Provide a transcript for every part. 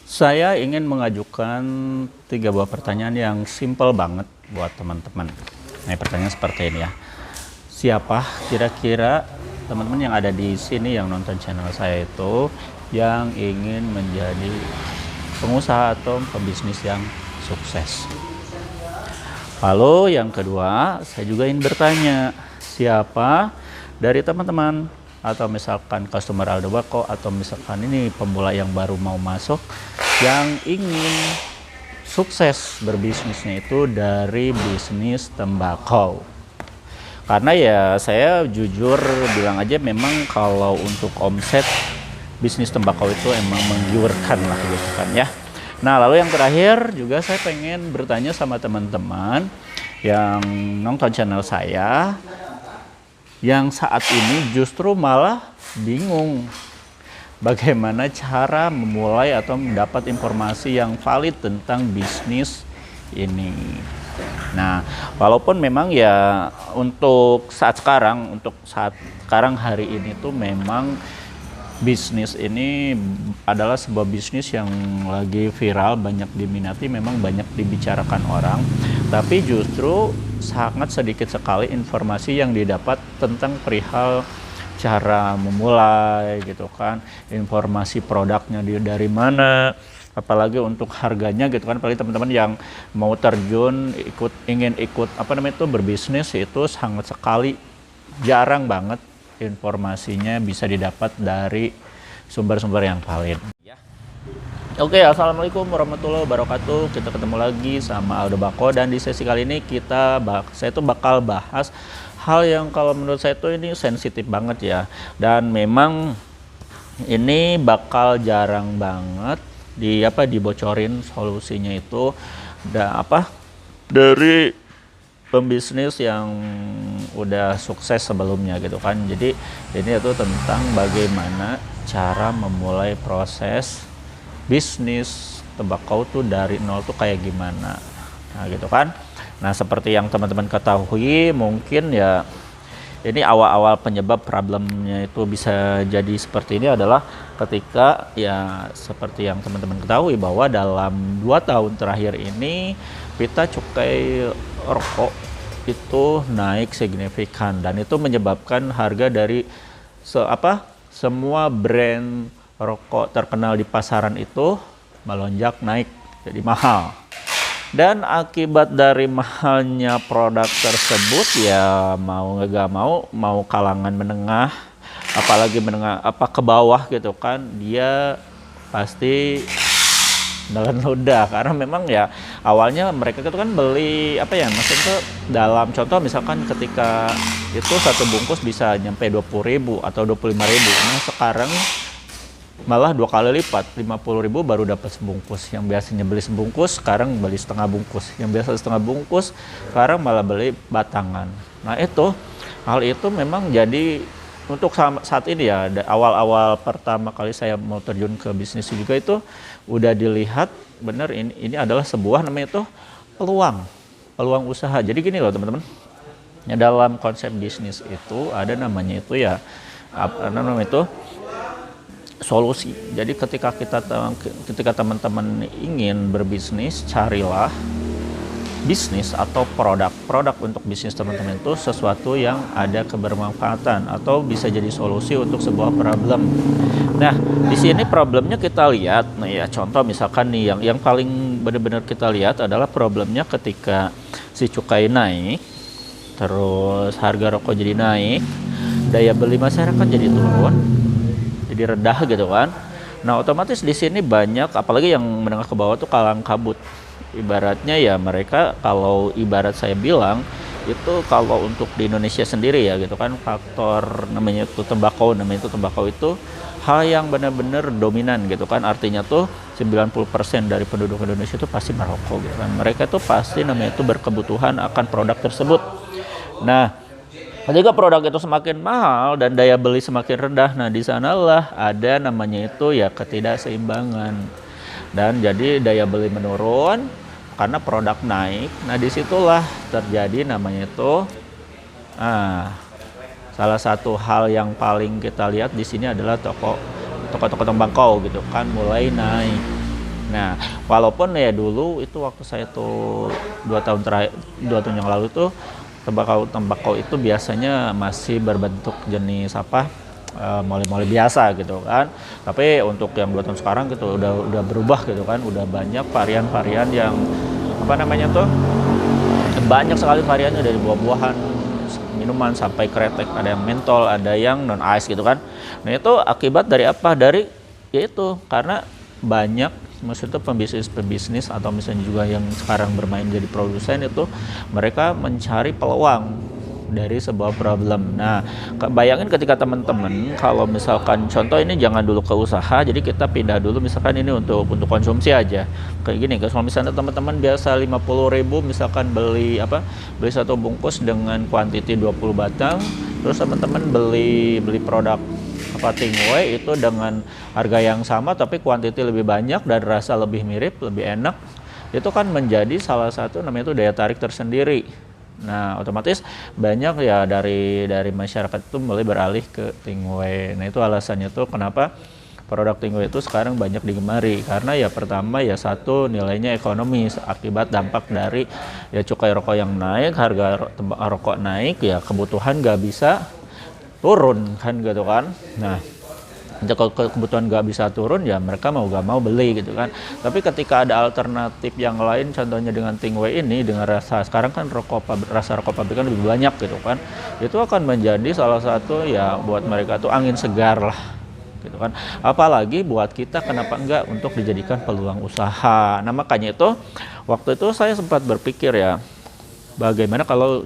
Saya ingin mengajukan 3 buah pertanyaan yang simple banget buat teman-teman. Nah, pertanyaan seperti ini ya. Siapa kira-kira teman-teman yang ada di sini yang nonton channel saya itu yang ingin menjadi pengusaha atau pebisnis yang sukses? Lalu yang kedua, saya juga ingin bertanya, siapa dari teman-teman atau misalkan customer Aldo Bako atau misalkan ini pemula yang baru mau masuk yang ingin sukses berbisnisnya itu dari bisnis tembakau. Karena ya saya jujur bilang aja, memang kalau untuk omset bisnis tembakau itu emang menggiurkan lah gitu kan ya. Nah, lalu yang terakhir juga saya pengen bertanya sama teman-teman yang nonton channel saya yang saat ini justru malah bingung bagaimana cara memulai atau mendapat informasi yang valid tentang bisnis ini. Nah, walaupun memang ya untuk saat sekarang hari ini tuh memang bisnis ini adalah sebuah bisnis yang lagi viral, banyak diminati, memang banyak dibicarakan orang, tapi justru sangat sedikit sekali informasi yang didapat tentang perihal cara memulai gitu kan, informasi produknya dari mana, apalagi untuk harganya gitu kan. Apalagi teman-teman yang mau terjun ingin ikut berbisnis, itu sangat sekali jarang banget informasinya bisa didapat dari sumber-sumber yang valid. Oke, assalamualaikum warahmatullahi wabarakatuh. Kita ketemu lagi sama Aldo Bako, dan di sesi kali ini saya tuh bakal bahas hal yang kalau menurut saya tuh ini sensitif banget ya, dan memang ini bakal jarang banget dibocorin solusinya itu dari pembisnis yang udah sukses sebelumnya gitu kan. Jadi ini itu tentang bagaimana cara memulai proses bisnis tembakau tuh dari nol tuh kayak gimana. Nah gitu kan. Nah, seperti yang teman-teman ketahui mungkin ya, ini awal-awal penyebab problemnya itu bisa jadi seperti ini adalah ketika ya seperti yang teman-teman ketahui bahwa dalam 2 tahun terakhir ini pita cukai rokok itu naik signifikan, dan itu menyebabkan harga dari semua brand rokok terkenal di pasaran itu melonjak naik jadi mahal. Dan akibat dari mahalnya produk tersebut ya mau nggak mau kalangan menengah, apalagi menengah ke bawah gitu kan, dia pasti nelan ludah. Karena memang ya awalnya mereka itu kan beli maksudnya tuh, dalam contoh misalkan ketika itu satu bungkus bisa nyampe 20.000 atau 25.000. Nah, sekarang malah 2 kali lipat, 50.000 baru dapat sebungkus. Yang biasanya beli sebungkus sekarang beli setengah bungkus, yang biasa setengah bungkus sekarang malah beli batangan. Nah, hal itu memang jadi untuk saat ini ya, awal-awal pertama kali saya mau terjun ke bisnis juga itu udah dilihat benar ini adalah sebuah namanya itu peluang usaha. Jadi gini loh teman-teman, ya, dalam konsep bisnis itu ada namanya itu ya solusi. Jadi ketika teman-teman ingin berbisnis, carilah bisnis atau produk untuk bisnis teman-teman itu sesuatu yang ada kebermanfaatan atau bisa jadi solusi untuk sebuah problem. Nah, di sini problemnya kita lihat, nah ya contoh misalkan nih yang paling benar-benar kita lihat adalah problemnya ketika si cukai naik, terus harga rokok jadi naik, daya beli masyarakat jadi turun, jadi rendah gitu kan. Nah, otomatis di sini banyak, apalagi yang menengah ke bawah tuh kalang kabut. Ibaratnya ya mereka, kalau ibarat saya bilang itu kalau untuk di Indonesia sendiri ya gitu kan, faktor namanya itu tembakau itu hal yang benar-benar dominan gitu kan. Artinya tuh 90% dari penduduk Indonesia itu pasti merokok gitu kan. Mereka tuh pasti namanya itu berkebutuhan akan produk tersebut. Nah, ketika produk itu semakin mahal dan daya beli semakin rendah, nah di sanalah ada namanya itu ya ketidakseimbangan. Dan jadi daya beli menurun karena produk naik. Nah, disitulah terjadi namanya itu salah satu hal yang paling kita lihat di sini adalah toko-toko tembakau gitu kan mulai naik. Nah, walaupun ya dulu itu waktu saya tuh 2 tahun yang lalu tuh tembakau itu biasanya masih berbentuk jenis apa, moli-moli biasa gitu kan. Tapi untuk yang 2 tahun sekarang gitu udah berubah gitu kan, udah banyak varian-varian yang apa namanya tuh, banyak sekali variannya dari buah-buahan, minuman sampai kretek, ada yang mentol, ada yang non ice gitu kan. Nah itu akibat dari apa? Dari yaitu karena banyak maksudnya pembisnis atau misalnya juga yang sekarang bermain jadi produsen itu mereka mencari peluang dari sebuah problem. Nah, bayangin ketika teman-teman kalau misalkan contoh ini jangan dulu ke usaha, jadi kita pindah dulu misalkan ini untuk konsumsi aja. Kayak gini, kalau misalnya teman-teman biasa 50.000 misalkan beli satu bungkus dengan kuantiti 20 batang, terus teman-teman beli produk Tingway itu dengan harga yang sama tapi kuantiti lebih banyak dan rasa lebih mirip, lebih enak. Itu kan menjadi salah satu namanya itu daya tarik tersendiri. Nah, otomatis banyak ya dari masyarakat itu mulai beralih ke Tingway. Nah, itu alasannya tuh kenapa produk Tingway itu sekarang banyak digemari. Karena ya pertama ya satu nilainya ekonomis akibat dampak dari ya cukai rokok yang naik, harga rokok naik, ya kebutuhan nggak bisa turun kan gitu kan. Nah, kalau kebutuhan nggak bisa turun ya mereka mau gak mau beli gitu kan. Tapi ketika ada alternatif yang lain, contohnya dengan Tingway ini dengan rasa sekarang kan rasa rokok pabrikan lebih banyak gitu kan, itu akan menjadi salah satu ya buat mereka tuh angin segar lah gitu kan. Apalagi buat kita kenapa enggak untuk dijadikan peluang usaha. Nah makanya itu waktu itu saya sempat berpikir ya bagaimana kalau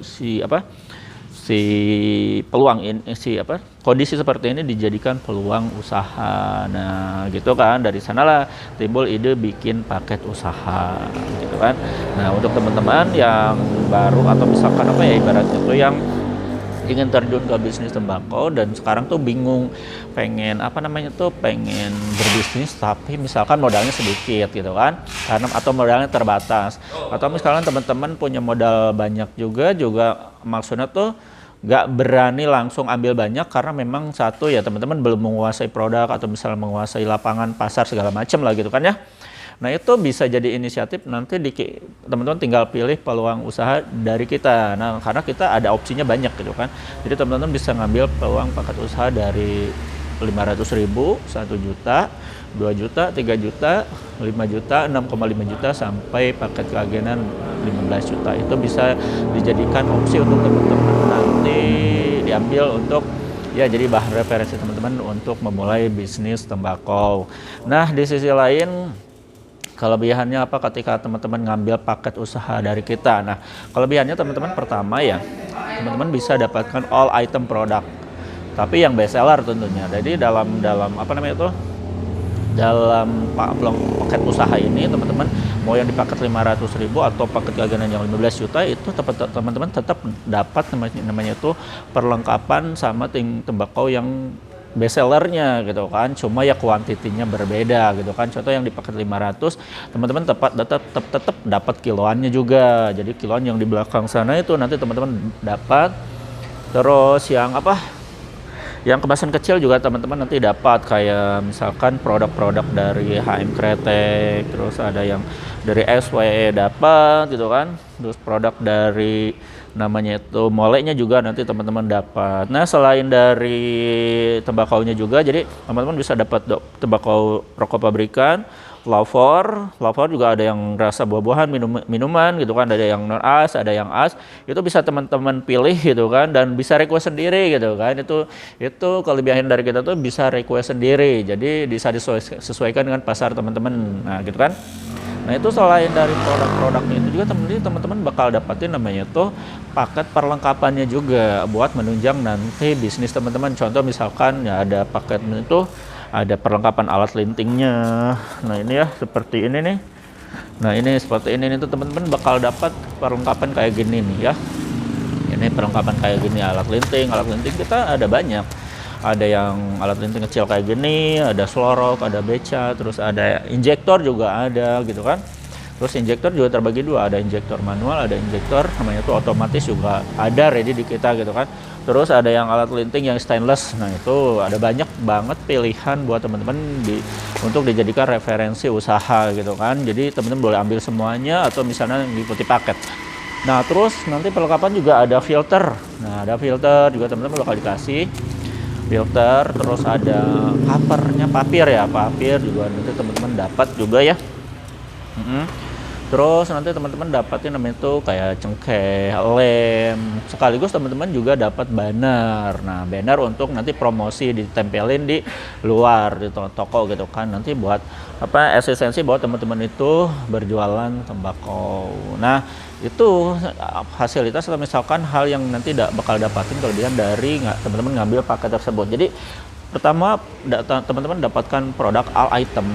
kondisi seperti ini dijadikan peluang usaha. Nah gitu kan, dari sanalah timbul ide bikin paket usaha gitu kan. Nah untuk teman-teman yang baru atau misalkan ibaratnya tuh yang ingin terjun ke bisnis tembakau dan sekarang tuh bingung pengen berbisnis tapi misalkan modalnya sedikit gitu kan, karena atau modalnya terbatas, atau misalkan teman-teman punya modal banyak juga maksudnya tuh nggak berani langsung ambil banyak karena memang satu ya teman-teman belum menguasai produk atau misalnya menguasai lapangan pasar segala macam lah gitu kan ya. Nah itu bisa jadi inisiatif nanti teman-teman tinggal pilih peluang usaha dari kita. Nah karena kita ada opsinya banyak gitu kan, jadi teman-teman bisa ngambil peluang paket usaha dari 500.000, 1 juta, 2 juta, 3 juta, 5 juta, 6,5 juta sampai paket keagenan 15 juta. Itu bisa dijadikan opsi untuk teman-teman nanti diambil untuk ya jadi bahan referensi teman-teman untuk memulai bisnis tembakau. Nah di sisi lain kelebihannya apa ketika teman-teman ngambil paket usaha dari kita? Nah kelebihannya teman-teman pertama ya teman-teman bisa dapatkan all item produk tapi yang best seller tentunya. Jadi dalam paket usaha ini teman-teman mau yang di paket 500.000 atau paket keagenan yang 15 juta itu teman-teman tetap dapat namanya itu perlengkapan sama tembakau yang best sellernya gitu kan, cuma ya kuantitinya berbeda gitu kan. Contoh yang di paket 500 teman-teman tetap dapat kiloannya juga, jadi kiloan yang di belakang sana itu nanti teman-teman dapat. Terus yang kemasan kecil juga teman-teman nanti dapat, kayak misalkan produk-produk dari HM Kretek, terus ada yang dari SW dapat gitu kan, terus produk dari namanya itu moleknya juga nanti teman-teman dapat. Nah selain dari tembakaunya juga, jadi teman-teman bisa dapat tembakau rokok pabrikan, Flavor juga ada yang rasa buah-buahan, minuman gitu kan, ada yang non as, ada yang as. Itu bisa teman-teman pilih gitu kan, dan bisa request sendiri gitu kan. Itu kelebihan dari kita tuh bisa request sendiri. Jadi bisa disesuaikan dengan pasar teman-teman. Nah, gitu kan. Nah, itu selain dari produk-produknya itu juga teman-teman bakal dapatin namanya tuh paket perlengkapannya juga buat menunjang nanti bisnis teman-teman. Contoh misalkan ya ada paket itu ada perlengkapan alat lintingnya. Nah ini ya seperti ini nih. Nah ini seperti ini nih teman-teman bakal dapat perlengkapan kayak gini nih ya. Ini perlengkapan kayak gini, alat linting kita ada banyak. Ada yang alat linting kecil kayak gini, ada slorok, ada beca, terus ada injektor juga ada gitu kan. Terus injektor juga terbagi dua, ada injektor manual, ada injektor namanya tuh otomatis juga ada ready di kita gitu kan. Terus ada yang alat linting yang stainless. Nah, itu ada banyak banget pilihan buat teman-teman untuk dijadikan referensi usaha gitu kan. Jadi teman-teman boleh ambil semuanya atau misalnya mengikuti paket. Nah, terus nanti perlengkapan juga ada filter. Nah, ada filter juga teman-teman bakal dikasih filter, terus ada covernya papir ya, papir juga nanti teman-teman dapat juga ya. Terus nanti teman-teman dapatin namanya itu kayak cengkeh, lem, sekaligus teman-teman juga dapat banner. Nah, banner untuk nanti promosi ditempelin di luar di toko gitu kan. Nanti buat apa esensi buat teman-teman itu berjualan tembakau. Nah, itu fasilitas atau misalkan hal yang nanti bakal dapatin kelebihan dari teman-teman ngambil paket tersebut. Jadi pertama teman-teman dapatkan produk all item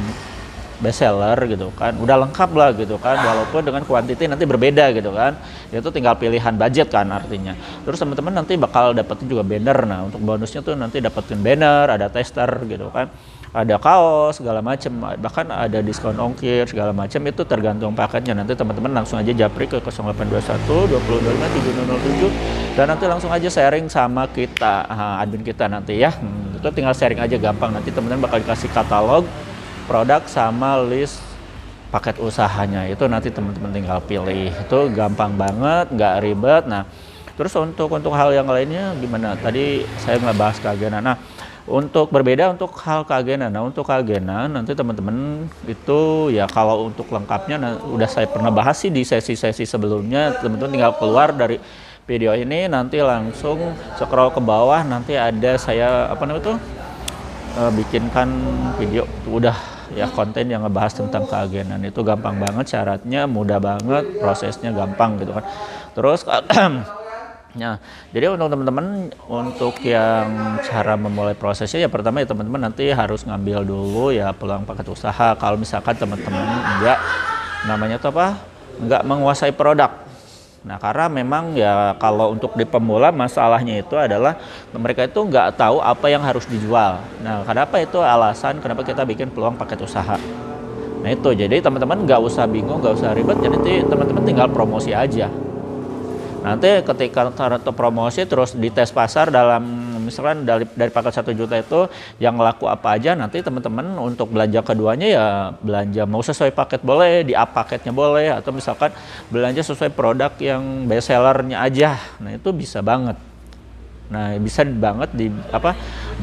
best seller gitu kan, udah lengkap lah gitu kan, walaupun dengan kuantiti nanti berbeda gitu kan, itu tinggal pilihan budget kan artinya. Terus teman-teman nanti bakal dapetin juga banner. Nah, untuk bonusnya tuh nanti dapetin banner, ada tester gitu kan, ada kaos segala macem, bahkan ada diskon ongkir segala macam, itu tergantung paketnya. Nanti teman-teman langsung aja japri ke 0821 2025 3007 dan nanti langsung aja sharing sama kita, admin kita nanti ya. Itu tinggal sharing aja gampang, nanti teman-teman bakal dikasih katalog produk sama list paket usahanya, itu nanti teman-teman tinggal pilih. Itu gampang banget, nggak ribet. Nah, terus untuk hal yang lainnya gimana? Tadi saya nggak bahas keagenan. Nah, untuk berbeda untuk hal keagenan. Nah, untuk keagenan nanti teman-teman itu ya kalau untuk lengkapnya udah saya pernah bahas sih di sesi-sesi sebelumnya. Teman-teman tinggal keluar dari video ini, nanti langsung scroll ke bawah, nanti ada saya bikinkan video udah ya konten yang ngebahas tentang keagenan. Itu gampang banget syaratnya, mudah banget, prosesnya gampang gitu kan. Terus nah, jadi untuk teman-teman untuk yang cara memulai prosesnya ya pertama ya teman-teman nanti harus ngambil dulu ya peluang paket usaha. Kalau misalkan teman-teman enggak menguasai produk. Nah, karena memang ya kalau untuk di pemula masalahnya itu adalah mereka itu nggak tahu apa yang harus dijual. Nah, kenapa itu alasan kenapa kita bikin peluang paket usaha. Nah, itu jadi teman-teman nggak usah bingung, nggak usah ribet, jadi teman-teman tinggal promosi aja. Nanti ketika promosi terus dites pasar dalam misalkan dari paket 1 juta itu yang laku apa aja, nanti teman-teman untuk belanja keduanya ya belanja mau sesuai paket boleh, di up paketnya boleh, atau misalkan belanja sesuai produk yang best sellernya aja. Nah, itu bisa banget. Nah, bisa banget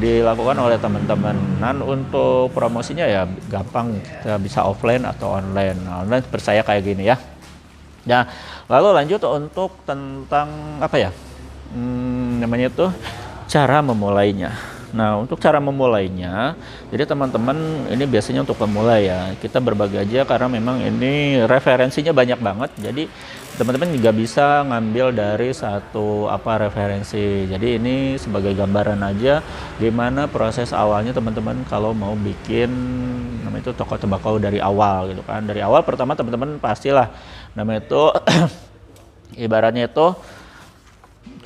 dilakukan oleh teman-teman. Dan untuk promosinya ya gampang, kita bisa offline atau online. Nah, online percaya kayak gini ya. Nah, lalu lanjut untuk tentang namanya itu cara memulainya. Nah, untuk cara memulainya, jadi teman-teman ini biasanya untuk pemula ya, kita berbagi aja karena memang ini referensinya banyak banget. Jadi teman-teman juga bisa ngambil dari satu referensi. Jadi ini sebagai gambaran aja gimana proses awalnya teman-teman kalau mau bikin namanya itu toko tembakau dari awal gitu kan. Dari awal pertama teman-teman pastilah namanya itu ibaratnya itu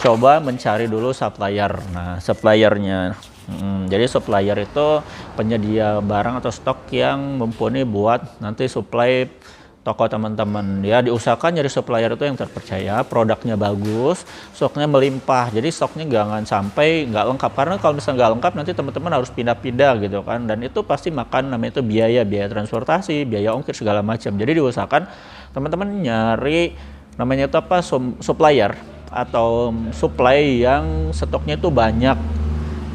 coba mencari dulu supplier. Nah, suppliernya jadi supplier itu penyedia barang atau stok yang mumpuni buat nanti supply toko teman-teman ya. Diusahakan nyari supplier itu yang terpercaya, produknya bagus, stoknya melimpah. Jadi stoknya jangan sampai nggak lengkap, karena kalau misalnya nggak lengkap nanti teman-teman harus pindah-pindah gitu kan, dan itu pasti makan namanya itu biaya transportasi, biaya ongkir segala macam. Jadi diusahakan teman-teman nyari namanya itu supplier atau supply yang stoknya itu banyak.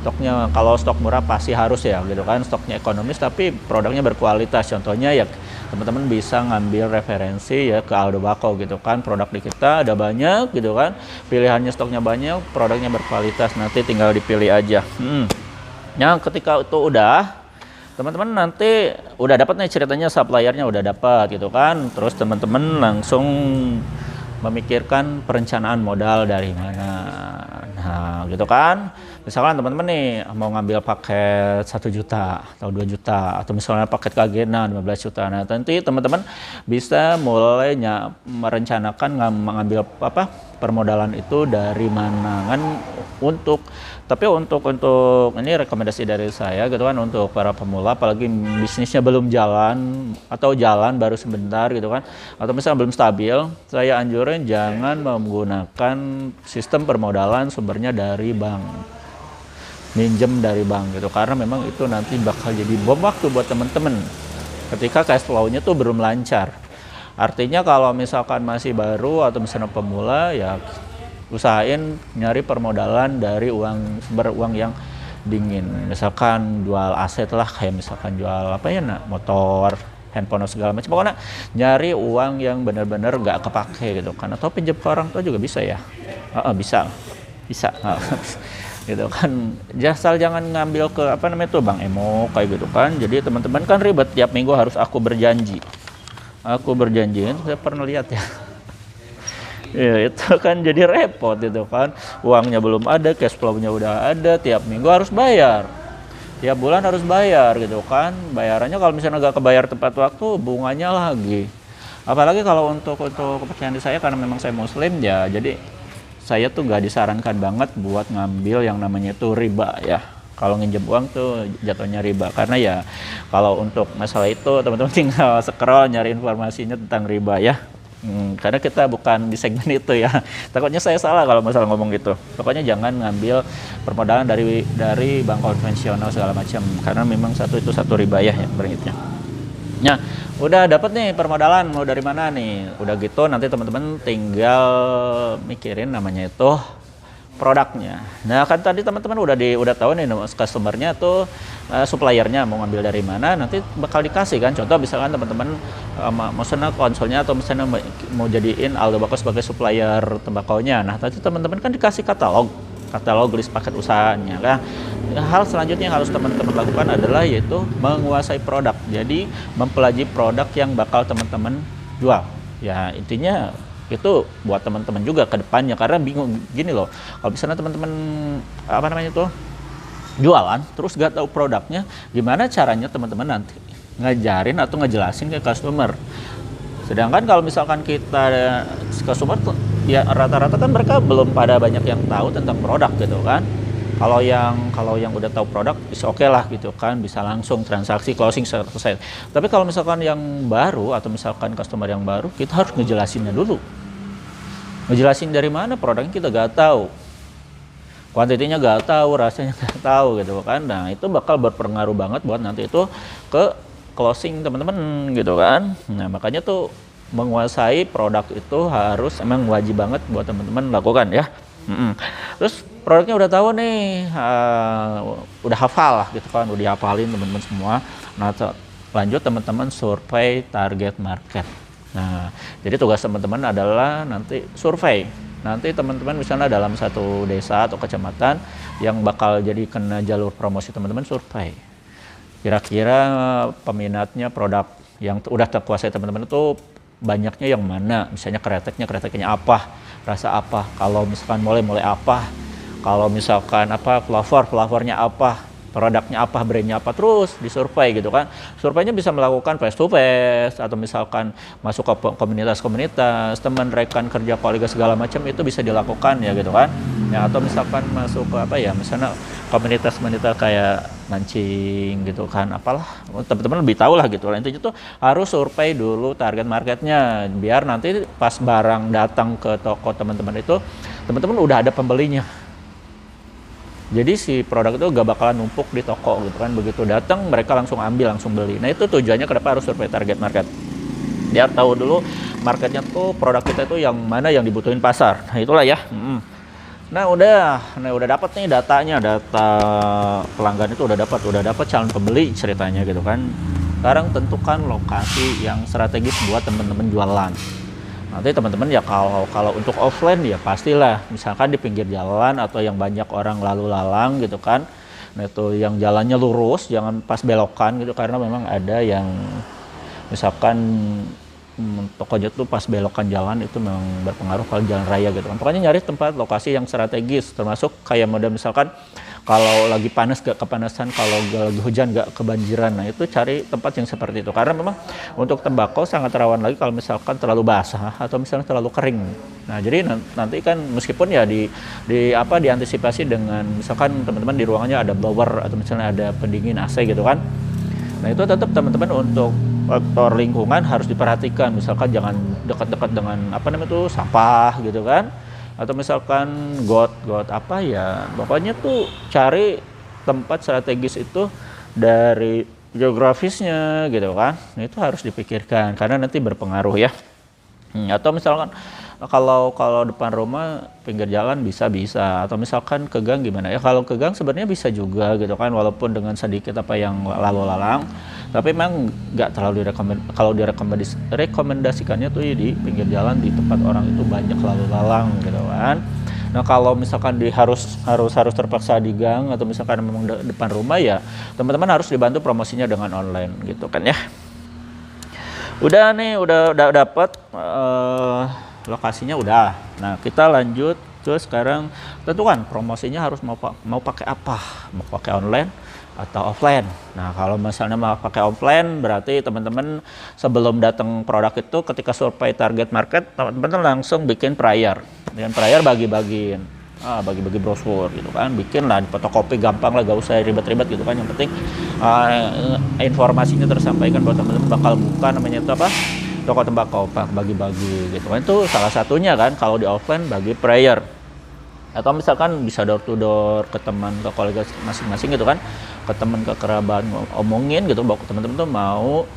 Stoknya kalau stok murah pasti harus ya gitu kan, stoknya ekonomis tapi produknya berkualitas. Contohnya ya teman-teman bisa ngambil referensi ya ke Aldo Bako gitu kan, produk di kita ada banyak gitu kan, pilihannya stoknya banyak, produknya berkualitas, nanti tinggal dipilih aja. Nah, ketika itu udah teman-teman nanti udah dapat nih ceritanya, suppliernya udah dapat gitu kan, terus teman-teman langsung memikirkan perencanaan modal dari mana. Nah, gitu kan. Misalkan teman-teman nih mau ngambil paket 1 juta atau 2 juta atau misalnya paket Kagena 15 juta. Nah, nanti teman-teman bisa mulai merencanakan mengambil apa permodalan itu dari mana kan tapi untuk ini rekomendasi dari saya gitu kan untuk para pemula apalagi bisnisnya belum jalan atau jalan baru sebentar gitu kan atau misalnya belum stabil, saya anjurin jangan menggunakan sistem permodalan sumbernya dari bank. Minjem dari bank gitu karena memang itu nanti bakal jadi bom waktu buat temen-temen ketika cash flow-nya tuh belum lancar. Artinya kalau misalkan masih baru atau misalnya pemula ya usahain nyari permodalan dari sumber uang yang dingin, misalkan jual aset lah kayak misalkan jual apa ya motor, handphone segala macam, pokoknya nyari uang yang benar-benar gak kepake gitu kan, atau pinjam ke orang tua juga bisa ya. Bisa gitu kan, asal jangan ngambil ke apa namanya tuh bank emo kayak gitu kan. Jadi teman-teman kan ribet tiap minggu harus aku berjanji saya pernah lihat ya. Ya itu kan jadi repot itu kan, uangnya belum ada, cash flow-nya udah ada, tiap minggu harus bayar, tiap bulan harus bayar gitu kan. Bayarannya kalau misalnya nggak kebayar tepat waktu, bunganya lagi. Apalagi kalau untuk kepercayaan di saya karena memang saya muslim ya, jadi saya tuh gak disarankan banget buat ngambil yang namanya itu riba ya. Kalau nginjem uang tuh jatuhnya riba, karena ya kalau untuk masalah itu teman-teman tinggal scroll nyari informasinya tentang riba ya. Karena kita bukan di segmen itu ya. Takutnya saya salah kalau masalah ngomong gitu. Pokoknya jangan ngambil permodalan dari bank konvensional segala macam, karena memang itu satu riba ya beritanya. Nah, udah dapat nih permodalan, mau dari mana nih? Udah gitu nanti teman-teman tinggal mikirin namanya itu produknya. Nah, kan tadi teman-teman udah tahu nih customernya tuh suppliernya mau ngambil dari mana, nanti bakal dikasih kan. Contoh misalkan teman-teman maksudnya konsolnya atau misalnya mau jadiin Aldobako sebagai supplier tembakonya. Nah, tadi teman-teman kan dikasih katalog list paket usahanya. Nah, hal selanjutnya yang harus teman-teman lakukan adalah yaitu menguasai produk. Jadi mempelajari produk yang bakal teman-teman jual. Ya intinya itu buat teman-teman juga ke depannya, karena bingung gini loh. Kalau misalnya teman-teman jualan terus gak tahu produknya, gimana caranya teman-teman nanti ngajarin atau ngejelasin ke customer. Sedangkan kalau misalkan kita customer ya rata-rata kan mereka belum pada banyak yang tahu tentang produk gitu kan. Kalau yang udah tahu produk oke lah gitu kan, bisa langsung transaksi closing selesai. Tapi kalau misalkan yang baru atau misalkan customer yang baru, kita harus ngejelasinnya dulu. Ngejelasin dari mana produknya kita gak tahu, kuantitinya gak tahu, rasanya gak tahu gitu kan. Nah itu bakal berpengaruh banget buat nanti itu ke closing teman-teman gitu kan. Nah makanya tuh menguasai produk itu harus emang wajib banget buat teman-teman lakukan ya. Terus produknya udah tahu nih, udah hafal lah gitu kan, udah dihafalin teman-teman semua. Nah lanjut teman-teman survei target market. Nah jadi tugas teman-teman adalah nanti survei. Nanti teman-teman misalnya dalam satu desa atau kecamatan yang bakal jadi kena jalur promosi, teman-teman survei. Kira-kira peminatnya produk yang udah terkuasai teman-teman itu banyaknya yang mana? Misalnya kreteknya apa? Rasa apa? Kalau misalkan mulai apa? Kalau misalkan flavornya apa? Produknya apa? Brandnya apa? Terus disurvei gitu kan. Surveinya bisa melakukan face to face atau misalkan masuk ke komunitas-komunitas, teman rekan kerja kolega segala macam, itu bisa dilakukan ya gitu kan. Ya atau misalkan masuk ke misalnya komunitas kayak mancing gitu kan, apalah teman-teman lebih tahu lah gitu. Intinya tuh harus survei dulu target marketnya, biar nanti pas barang datang ke toko teman-teman itu teman-teman udah ada pembelinya. Jadi si produk itu gak bakalan numpuk di toko gitu kan, begitu datang mereka langsung ambil, langsung beli. Nah itu tujuannya kenapa harus survei target market, biar tahu dulu marketnya tuh produk kita itu yang mana yang dibutuhin pasar. Nah itulah ya. Nah udah dapat nih datanya, data pelanggan itu udah dapat calon pembeli ceritanya gitu kan. Sekarang tentukan lokasi yang strategis buat teman-teman jualan. Nanti teman-teman ya kalau untuk offline ya pastilah misalkan di pinggir jalan atau yang banyak orang lalu lalang gitu kan. Nah itu yang jalannya lurus, jangan pas belokan gitu, karena memang ada yang misalkan tokonya tuh pas belokan jalan itu memang berpengaruh kalau jalan raya gitu kan. Pokoknya nyari tempat lokasi yang strategis, termasuk kayak model misalkan kalau lagi panas gak kepanasan, kalau lagi hujan gak kebanjiran. Nah itu cari tempat yang seperti itu, karena memang untuk tembakau sangat rawan lagi kalau misalkan terlalu basah atau misalnya terlalu kering. Nah jadi nanti kan meskipun ya diantisipasi dengan misalkan teman-teman di ruangannya ada blower atau misalnya ada pendingin AC gitu kan. Nah itu tetap teman-teman untuk faktor lingkungan harus diperhatikan, misalkan jangan dekat-dekat dengan sampah gitu kan, atau misalkan got apa ya, pokoknya tuh cari tempat strategis itu dari geografisnya gitu kan. Nah itu harus dipikirkan karena nanti berpengaruh ya. Atau misalkan kalau depan rumah pinggir jalan bisa atau misalkan ke gang gimana ya, kalau ke gang sebenarnya bisa juga gitu kan, walaupun dengan sedikit yang lalu lalang, tapi memang nggak terlalu direkomendasikannya tuh di pinggir jalan di tempat orang itu banyak lalu lalang gitu kan. Nah kalau misalkan harus terpaksa di gang atau misalkan memang depan rumah ya teman-teman harus dibantu promosinya dengan online gitu kan ya. Udah nih, udah dapat lokasinya udah. Nah kita lanjut ke sekarang, tentukan promosinya harus mau pakai apa, mau pakai online atau offline. Nah kalau misalnya mau pakai offline berarti teman-teman sebelum datang produk itu ketika survei target market, teman-teman langsung bikin prior, bagi-bagiin bagi-bagi brosur gitu kan, bikin lah di fotokopi gampang lah, gak usah ribet-ribet gitu kan, yang penting informasinya tersampaikan bahwa teman-teman bakal buka namanya itu apa, toko tembakau, bagi-bagi gitu kan. Itu salah satunya kan kalau di offline bagi prayer, atau misalkan bisa door to door ke teman, ke kolega masing-masing gitu kan, ke teman, ke kerabat, omongin gitu bahwa teman-teman tuh mau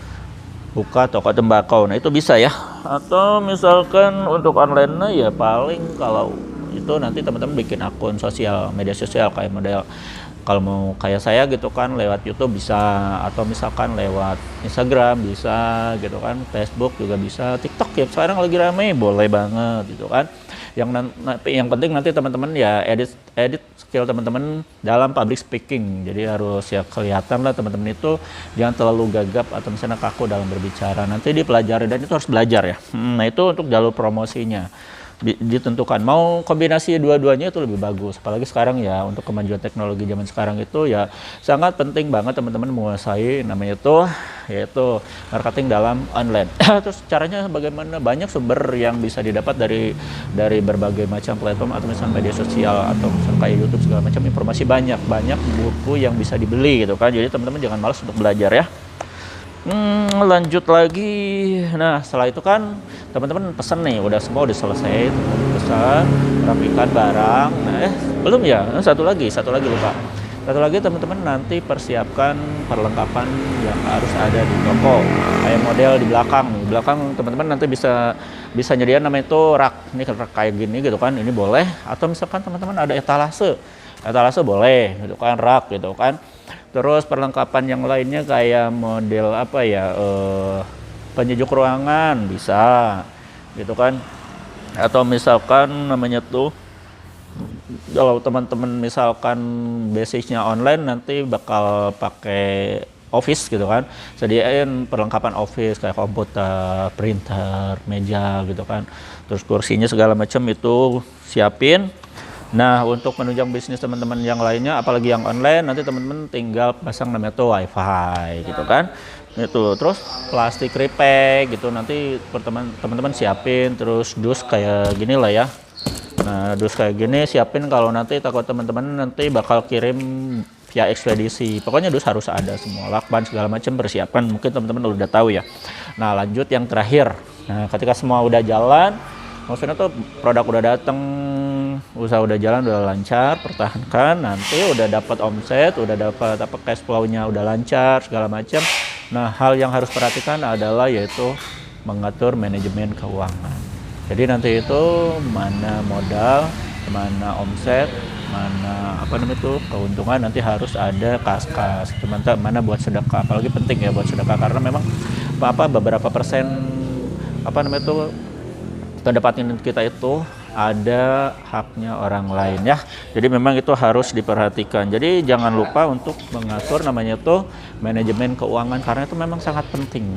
buka toko tembakau. Nah itu bisa ya. Atau misalkan untuk online ya paling kalau itu nanti teman-teman bikin akun media sosial kayak model kalau mau kayak saya gitu kan, lewat YouTube bisa, atau misalkan lewat Instagram bisa gitu kan, Facebook juga bisa, TikTok ya sekarang lagi rame, boleh banget gitu kan. Yang penting nanti teman-teman ya edit skill teman-teman dalam public speaking, jadi harus ya kelihatan lah teman-teman itu jangan terlalu gagap atau misalnya kaku dalam berbicara, nanti dipelajari dan itu harus belajar ya. Nah itu untuk jalur promosinya ditentukan, mau kombinasi dua-duanya itu lebih bagus, apalagi sekarang ya untuk kemajuan teknologi zaman sekarang itu ya sangat penting banget teman-teman menguasai namanya itu yaitu marketing dalam online. Terus caranya bagaimana, banyak sumber yang bisa didapat dari berbagai macam platform atau misalnya media sosial atau misalnya kayak YouTube segala macam, informasi banyak buku yang bisa dibeli gitu kan, jadi teman-teman jangan malas untuk belajar ya. Lanjut lagi. Nah setelah itu kan teman-teman pesan nih, udah selesai, teman-teman pesan, rapikan barang. Nah belum ya, satu lagi lupa. Satu lagi teman-teman nanti persiapkan perlengkapan yang harus ada di toko, kayak model di belakang teman-teman nanti bisa nyediain namanya itu rak, ini rak kayak gini gitu kan, ini boleh. Atau misalkan teman-teman ada etalase boleh gitu kan, rak gitu kan. Terus perlengkapan yang lainnya kayak model apa ya, penyejuk ruangan bisa gitu kan. Atau misalkan namanya tuh kalau teman-teman misalkan basicnya online nanti bakal pakai office gitu kan, sediain perlengkapan office kayak komputer, printer, meja gitu kan, terus kursinya segala macam itu siapin. Nah untuk menunjang bisnis teman-teman yang lainnya apalagi yang online, nanti teman-teman tinggal pasang namanya tuh wifi gitu kan, itu terus plastik repack gitu, nanti teman-teman siapin, terus dus kayak gini lah ya. Nah dus kayak gini siapin, kalau nanti takut teman-teman nanti bakal kirim via ekspedisi, pokoknya dus harus ada semua, lakban segala macam persiapan, mungkin teman-teman udah tahu ya. Nah lanjut yang terakhir, nah ketika semua udah jalan, maksudnya tuh produk udah datang, usaha udah jalan, udah lancar, pertahankan, nanti udah dapat omset, udah dapat cash flow-nya udah lancar segala macam. Nah hal yang harus perhatikan adalah yaitu mengatur manajemen keuangan. Jadi nanti itu mana modal, mana omset, mana keuntungan, nanti harus ada kas-kas, mana buat sedekah, apalagi penting ya buat sedekah, karena memang beberapa persen pendapatan kita itu ada haknya orang lain ya. Jadi memang itu harus diperhatikan. Jadi jangan lupa untuk mengatur namanya tuh manajemen keuangan, karena itu memang sangat penting.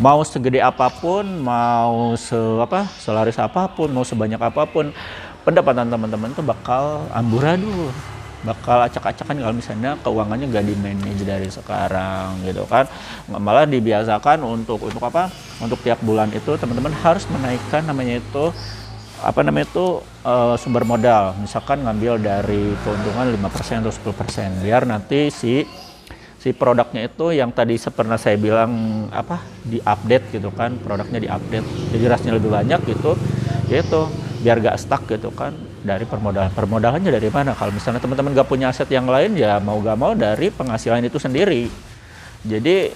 Mau segede apapun, mau selaris apapun, mau sebanyak apapun, pendapatan teman-teman tuh bakal amburadul. bakal acak-acakan kalau misalnya keuangannya nggak di manage dari sekarang gitu kan. Malah dibiasakan untuk apa? Untuk tiap bulan itu teman-teman harus menaikkan namanya itu sumber modal. Misalkan ngambil dari keuntungan 5% atau 10% biar nanti si produknya itu yang tadi pernah saya bilang di-update gitu kan, produknya di-update jadi rasnya lebih banyak gitu, yaitu biar gak stuck gitu kan dari permodalannya dari mana. Kalau misalnya teman-teman gak punya aset yang lain, ya mau gak mau dari penghasilan itu sendiri. Jadi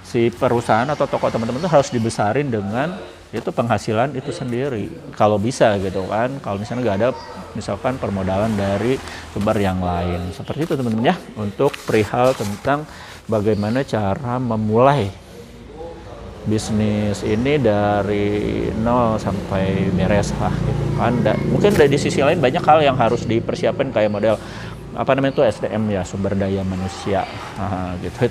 si perusahaan atau toko teman-teman itu harus dibesarin dengan itu penghasilan itu sendiri kalau bisa gitu kan. Kalau misalnya nggak ada misalkan permodalan dari sumber yang lain, seperti itu teman-teman ya, untuk perihal tentang bagaimana cara memulai bisnis ini dari nol sampai beres lah gitu kan. Mungkin dari sisi lain banyak hal yang harus dipersiapkan kayak model SDM ya, sumber daya manusia. Gitu.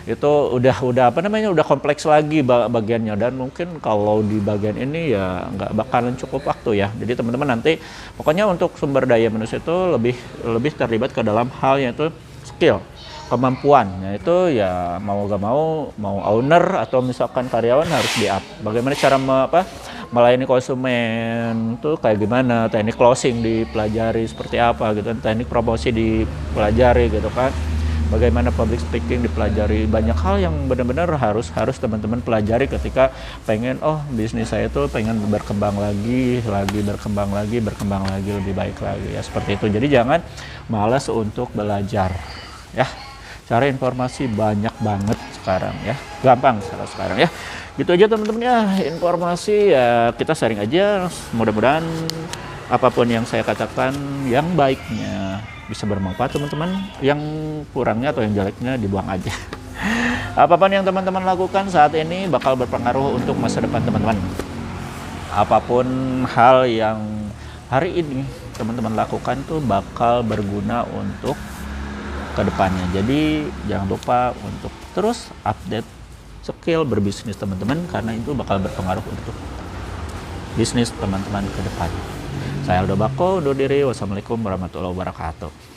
Itu udah kompleks lagi bagiannya, dan mungkin kalau di bagian ini ya nggak bakalan cukup waktu ya. Jadi teman-teman nanti pokoknya untuk sumber daya manusia itu lebih terlibat ke dalam hal yaitu skill, kemampuan. Itu ya mau gak mau owner atau misalkan karyawan harus di-up. Bagaimana cara melayani konsumen tuh kayak gimana, teknik closing dipelajari seperti apa gitu, teknik promosi dipelajari gitu kan, bagaimana public speaking dipelajari. Banyak hal yang benar-benar harus teman-teman pelajari ketika pengen bisnis saya tuh pengen berkembang lagi lebih baik lagi ya, seperti itu. Jadi jangan malas untuk belajar ya. Cari informasi banyak banget sekarang ya, gampang sekarang ya. Gitu aja teman-teman ya, informasi ya kita sharing aja. Mudah-mudahan apapun yang saya katakan yang baiknya bisa bermanfaat teman-teman, yang kurangnya atau yang jeleknya dibuang aja. Apapun yang teman-teman lakukan saat ini bakal berpengaruh untuk masa depan teman-teman. Apapun hal yang hari ini teman-teman lakukan tuh bakal berguna untuk kedepannya. Jadi jangan lupa untuk terus update skill berbisnis teman-teman, karena itu bakal berpengaruh untuk bisnis teman-teman ke depan. Saya Aldo Bako undur diri. Wassalamualaikum warahmatullahi wabarakatuh.